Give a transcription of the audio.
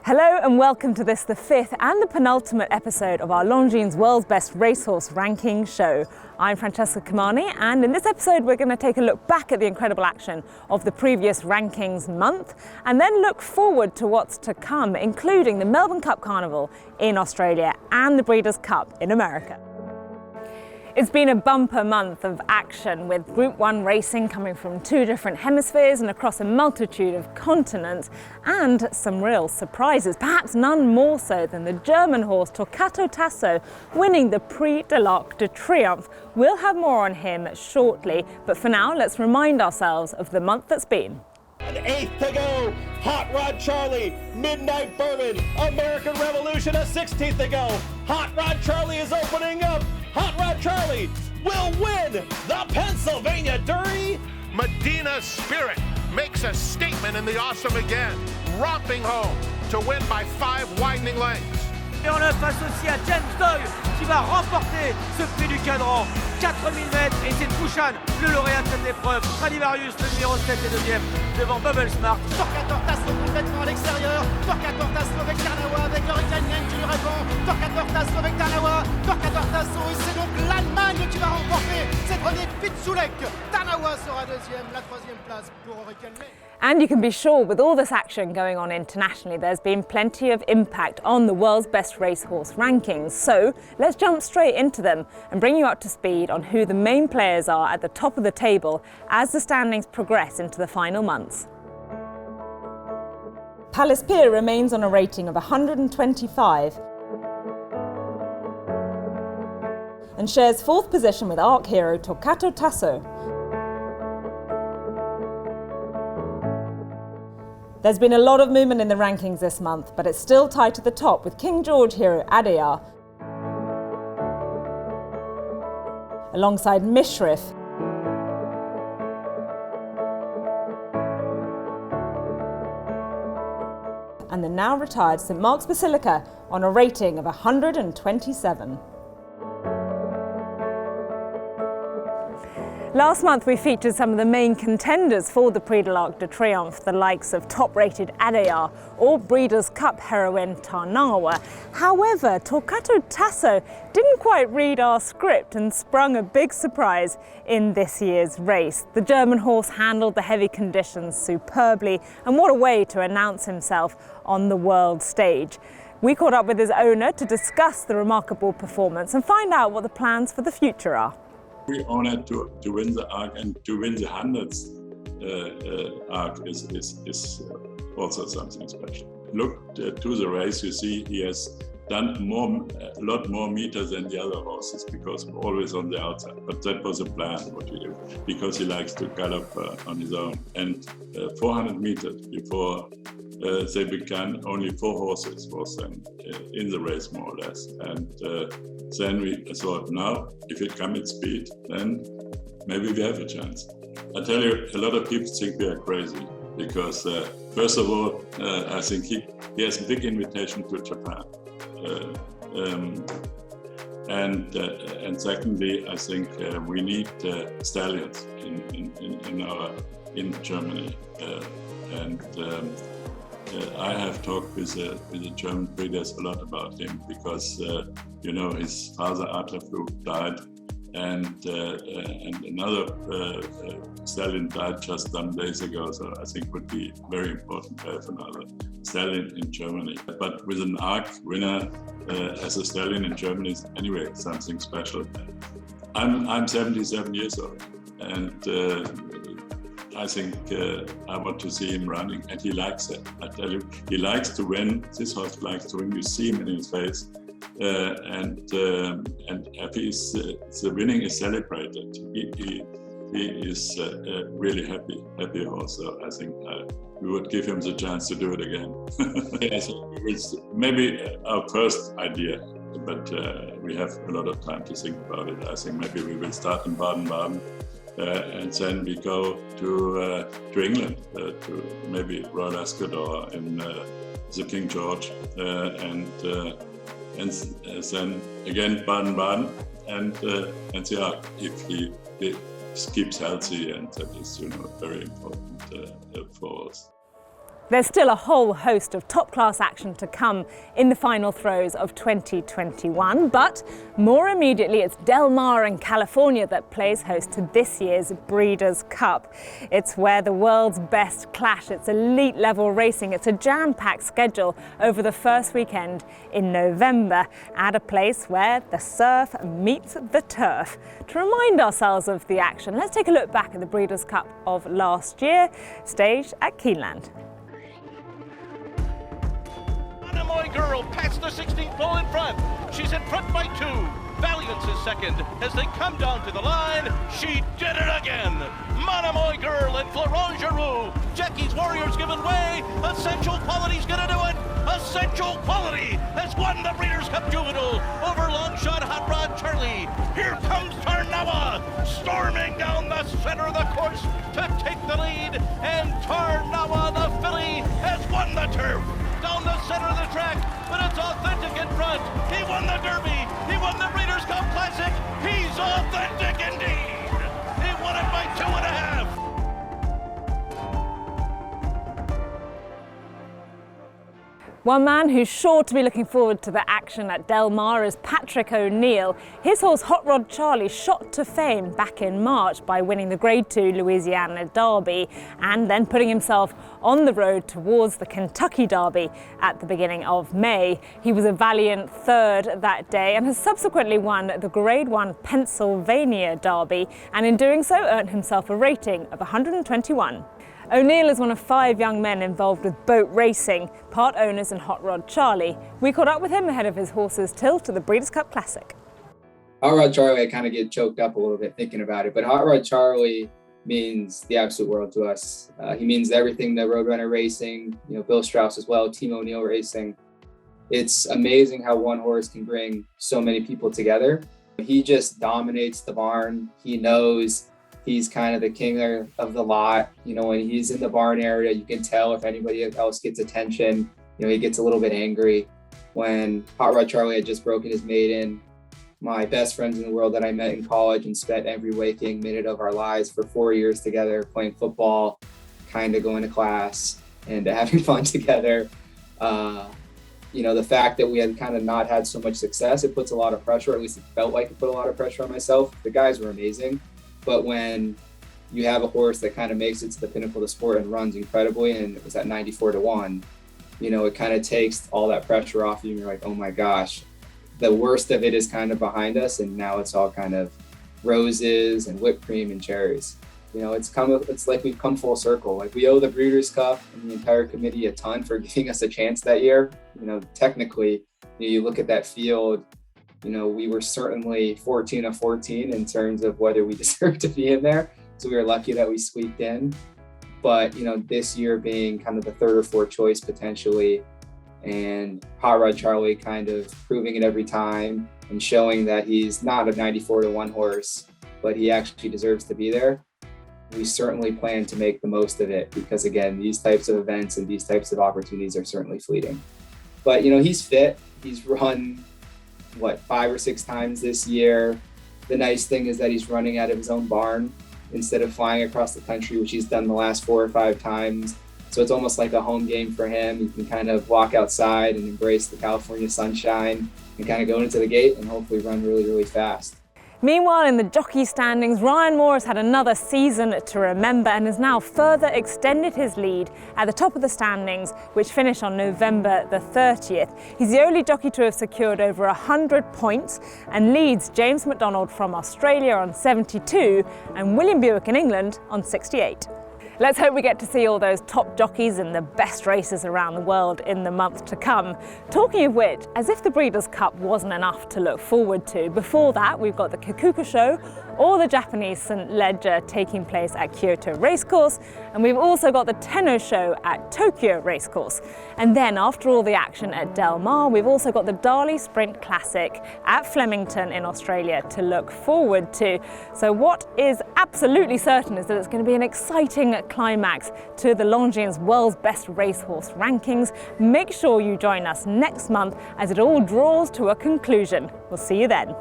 Hello and welcome to this, the fifth and the penultimate episode of our Longines World's Best Racehorse Ranking Show. I'm Francesca Kamani, and in this episode we're going to take a look back at the incredible action of the previous rankings month and then look forward to what's to come, including the Melbourne Cup Carnival in Australia and the Breeders' Cup in America. It's been a bumper month of action, with Group 1 racing coming from two different hemispheres and across a multitude of continents, and some real surprises, perhaps none more so than the German horse Ascot Racecourse winning the Prix de l'Arc de Triomphe. We'll have more on him shortly, but for now let's remind ourselves of the month that's been. An eighth to go, Hot Rod Charlie, Midnight Bourbon, American Revolution, a 16th to go. Hot Rod Charlie is opening up. Hot Rod Charlie will win the Pennsylvania Derby. Medina Spirit makes a statement in the Awesome again, romping home to win by 5 widening lengths. Et on est associé à James Doyle qui va remporter ce prix du cadran. 4000 mètres et c'est Pouchan, le lauréat de cette épreuve. Stradivarius, le numéro 7 et deuxième devant Bubble Smart. Ascot Racecourse complètement à l'extérieur. Ascot Racecourse avec Tarnawa, avec Hurricane Yang qui lui répond. Ascot Racecourse avec Tarnawa. Ascot Racecourse, et c'est donc l'Allemagne qui va remporter cette premier Pitsoulek. Tarnawa sera deuxième, la troisième place pour Hurricane Yang. And you can be sure, with all this action going on internationally, there's been plenty of impact on the world's best racehorse rankings. So let's jump straight into them and bring you up to speed on who the main players are at the top of the table as the standings progress into the final months. Palace Pier remains on a rating of 125 and shares fourth position with Arc hero Ascot Racecourse. There's been a lot of movement in the rankings this month, but it's still tight at the top with King George hero Adayar alongside Mishrif and the now retired St Mark's Basilica on a rating of 127. Last month we featured some of the main contenders for the Prix de l'Arc de Triomphe, the likes of top-rated Adayar or Breeders' Cup heroine Tarnawa. However, Ascot Racecourse didn't quite read our script and sprung a big surprise in this year's race. The German horse handled the heavy conditions superbly, and what a way to announce himself on the world stage. We caught up with his owner to discuss the remarkable performance and find out what the plans for the future are. We honored to win the Arc, and to win the 100th Arc is also something special. Look to the race, you see he has done a lot more meters than the other horses, because we're always on the outside. But that was a plan, what we do, because he likes to gallop on his own. And 400 meters before they began, only 4 horses was then in the race, more or less. And then we thought, now, if it comes at speed, then maybe we have a chance. I tell you, a lot of people think we are crazy, because first of all, I think he has a big invitation to Japan. And secondly, I think we need stallions in Germany. I have talked with the German breeders a lot about him, because you know, his father Adlerflug died, and another stallion died just some days ago. So I think it would be very important to have another stallion in Germany. But with an Arc winner as a stallion in Germany is anyway something special. I'm 77 years old, and I think I want to see him running, and he likes it. I tell you, he likes to win. This horse likes to win. You see him in his face, and if the winning is celebrated, he is a really happy horse. So I think we would give him the chance to do it again. Yes, it's maybe our first idea, but we have a lot of time to think about it. I think maybe we will start in Baden-Baden. And then we go to England, to maybe Royal Ascot or in the King George, and then again Baden-Baden, and the Arc, if he keeps healthy, and that is, you know, very important for us. There's still a whole host of top-class action to come in the final throes of 2021, but more immediately it's Del Mar in California that plays host to this year's Breeders' Cup. It's where the world's best clash. It's elite-level racing. It's a jam-packed schedule over the first weekend in November at a place where the surf meets the turf. To remind ourselves of the action, let's take a look back at the Breeders' Cup of last year, staged at Keeneland. My girl past the 16th pole in front. She's in front by 2. Valiance is second. As they come down to the line, she did it again. Monomoy Girl and Florent Giroux. Jackie's Warriors giving way. Essential Quality's gonna do it. Essential Quality has won the Breeders' Cup Juvenile over Longshot Hot Rod Charlie. Here comes Tarnawa storming down the center of the course to take the lead. And Tarnawa, the filly, has won the turf. Down the center of the track, but it's authentic in front. He won the Derby. He won the Breeders' Cup Classic. He's authentic indeed. He won it by 2.5. One man who's sure to be looking forward to the action at Del Mar is Patrick O'Neill. His horse Hot Rod Charlie shot to fame back in March by winning the Grade 2 Louisiana Derby and then putting himself on the road towards the Kentucky Derby at the beginning of May. He was a valiant third that day and has subsequently won the Grade 1 Pennsylvania Derby, and in doing so earned himself a rating of 121. O'Neill is one of 5 young men involved with boat racing, part owners in Hot Rod Charlie. We caught up with him ahead of his horse's tilt to the Breeders' Cup Classic. Hot Rod Charlie, I kind of get choked up a little bit thinking about it, but Hot Rod Charlie means the absolute world to us. He means everything to Roadrunner Racing, Bill Strauss as well, Team O'Neill Racing. It's amazing how one horse can bring so many people together. He just dominates the barn. He knows he's kind of the king of the lot. When he's in the barn area, you can tell if anybody else gets attention. He gets a little bit angry. When Hot Rod Charlie had just broken his maiden, my best friends in the world that I met in college and spent every waking minute of our lives for 4 years together, playing football, kind of going to class and having fun together. The fact that we had kind of not had so much success, it puts a lot of pressure, or at least it felt like it put a lot of pressure on myself. The guys were amazing. But when you have a horse that kind of makes it to the pinnacle of the sport and runs incredibly, and it was at 94-1, it kind of takes all that pressure off you and you're like, oh my gosh, the worst of it is kind of behind us, and now it's all kind of roses and whipped cream and cherries. It's like we've come full circle. Like, we owe the Breeders' Cup and the entire committee a ton for giving us a chance that year. Technically, you look at that field, we were certainly 14 of 14 in terms of whether we deserved to be in there. So we were lucky that we squeaked in. But, this year being kind of the third or fourth choice potentially, and Hot Rod Charlie kind of proving it every time and showing that he's not a 94-1 horse, but he actually deserves to be there. We certainly plan to make the most of it because, again, these types of events and these types of opportunities are certainly fleeting. But, he's fit. He's run 5 or 6 times this year. The nice thing is that he's running out of his own barn instead of flying across the country, which he's done the last 4 or 5 times. So it's almost like a home game for him. He can kind of walk outside and embrace the California sunshine and kind of go into the gate and hopefully run really, really fast. Meanwhile, in the jockey standings, Ryan Moore has had another season to remember and has now further extended his lead at the top of the standings, which finish on November the 30th. He's the only jockey to have secured over 100 points and leads James McDonald from Australia on 72 and William Buick in England on 68. Let's hope we get to see all those top jockeys in the best races around the world in the months to come. Talking of which, as if the Breeders' Cup wasn't enough to look forward to, before that we've got the Kikuka Show or the Japanese St. Leger taking place at Kyoto Racecourse, and we've also got the Tenno Show at Tokyo Racecourse. And then after all the action at Del Mar, we've also got the Darley Sprint Classic at Flemington in Australia to look forward to. So what is absolutely certain is that it's going to be an exciting climax to the Longines World's Best Racehorse Rankings. Make sure you join us next month as it all draws to a conclusion. We'll see you then.